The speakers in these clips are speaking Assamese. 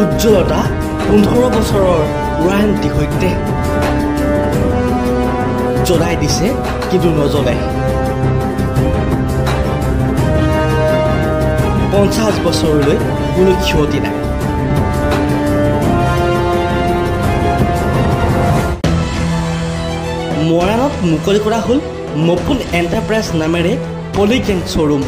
উজ্জ্বলতা 15 বছৰৰ ৱাৰেণ্টি সৈতে জ্বলাই দিছে কিন্তু নজ্বলে 50 বছৰলৈ কোনো ক্ষতি নাই মৰাণত মুকলি কৰা হ'ল মপুন এণ্টাৰপ্ৰাইজ নামেৰে পলিগ্ৰেন শ্ব'ৰুম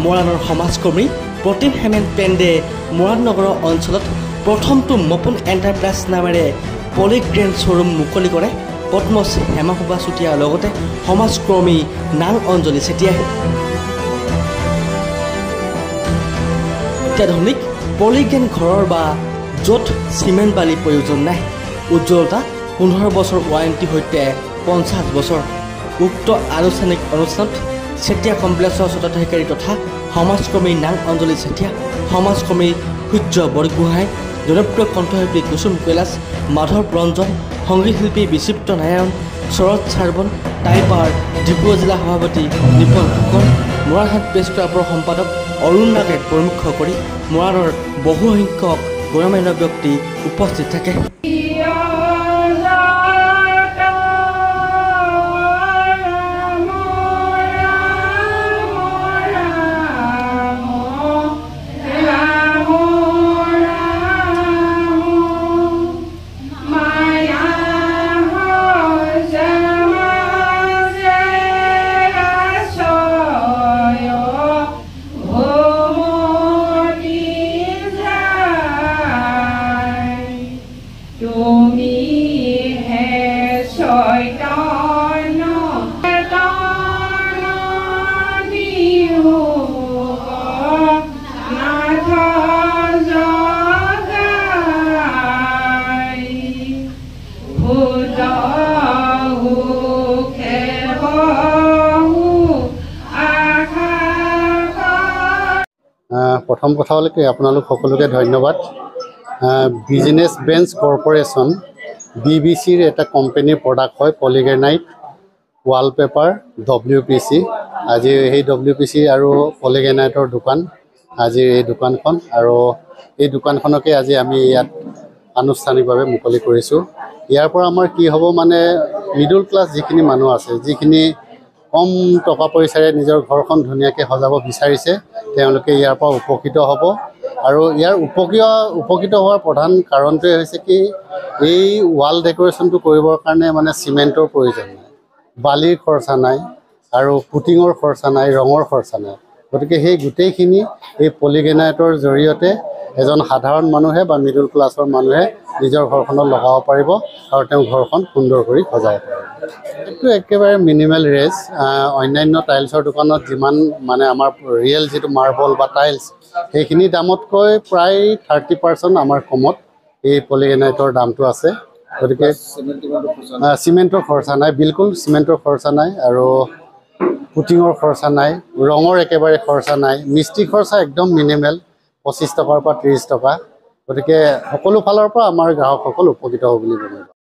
মৰাণৰ সমাজকৰ্মী প্ৰতিম হেমেন পেণ্ডে মৰাণ নগৰৰ অঞ্চলত প্ৰথমটো মপুন এণ্টাৰপ্ৰাইজ নামেৰে পলিগ্ৰেন শ্ব'ৰুম মুকলি কৰে পদ্মশ্ৰী হেমাপ্ৰভা চুতীয়াৰ লগতে সমাজকৰ্মী নাং অঞ্জলি চেতিয়াই অত্যাধুনিক পলিগ্ৰেন ঘৰৰ বা য'ত চিমেণ্ট বালি প্ৰয়োজন নাই উজ্জ্বলতা 15 বছৰ ৱাৰেণ্টি সৈতে 50 বছৰ উক্ত আনুষ্ঠানিক অনুষ্ঠানত চেতিয়া কমপ্লেক্সৰ স্বত্বাধিকাৰী তথা সমাজকৰ্মী নাং অঞ্জলি চেতিয়া সমাজকৰ্মী সূৰ্য বৰগোহাঁই জনপ্ৰিয় কণ্ঠশিল্পী কুসুম কৈলাশ মাধৱ ৰঞ্জন সংগীত শিল্পী বিচিত্ৰ নাৰায়ণ শৰৎ চাৰ্বন টাইপাৰ ডিব্ৰুগড় জিলা সভাপতি নিপন ফুকন মৰাণহাট প্ৰেছ ক্লাবৰ সম্পাদক অৰুণ নাগে প্ৰমুখ কৰি মৰাণৰ বহুসংখ্যক গণ্যমান্য ব্যক্তি উপস্থিত থাকে প্ৰথম কথা হ'ল কি আপোনালোক সকলোকে ধন্যবাদ বিজনেছ বেঞ্চ কৰ্পৰেশ্যন BBCৰ এটা কোম্পানীৰ প্ৰডাক্ট হয় পলিগ্ৰেনাইট ৱালপেপাৰ WPC আজি সেই WPC আৰু পলিগ্ৰেনাইটৰ দোকান আজি এই দোকানখন আৰু এই দোকানখনকে আজি আমি ইয়াত আনুষ্ঠানিকভাৱে মুকলি কৰিছোঁ ইয়াৰ পৰা আমাৰ কি হ'ব মানে মিডল ক্লাছ যিখিনি মানুহ আছে যিখিনি কম টকা পইচাৰে নিজৰ ঘৰখন ধুনীয়াকৈ সজাব বিচাৰিছে তেওঁলোকে ইয়াৰ পৰা উপকৃত হ'ব আৰু ইয়াৰ উপকৃত হোৱাৰ প্ৰধান কাৰণটোৱে হৈছে কি এই ৱাল ডেকৰেশ্যনটো কৰিবৰ কাৰণে মানে চিমেণ্টৰ প্ৰয়োজন নাই বালিৰ খৰচা নাই আৰু পুটিঙৰ খৰচা নাই ৰঙৰ খৰচা নাই গতিকে সেই গোটেইখিনি এই পলিগ্ৰেনাইটৰ জৰিয়তে এজন সাধাৰণ মানুহে বা মিডল ক্লাছৰ মানুহে নিজৰ ঘৰখনত লগাব পাৰিব আৰু তেওঁ ঘৰখন সুন্দৰ কৰি সজাব পাৰিব এইটো একেবাৰে মিনিমেল ৰেঞ্জ অন্যান্য টাইলছৰ দোকানত যিমান মানে আমাৰ ৰিয়েল যিটো মাৰ্বল বা টাইলছ সেইখিনি দামতকৈ প্ৰায় 30% আমাৰ কমত এই পলিগ্ৰেনাইটৰ দামটো আছে গতিকে চিমেণ্টৰ খৰচা নাই বিলকুল চিমেণ্টৰ খৰচা নাই আৰু পুটিঙৰ খৰচা নাই ৰঙৰ একেবাৰে খৰচা নাই মিস্ত্ৰী খৰচা একদম মিনিমেল 25 টকাৰ পৰা 30 টকা গতিকে সকলো ফালৰ পৰা আমাৰ গ্ৰাহকসকল উপকৃত হ'ব বুলি ভাবোঁ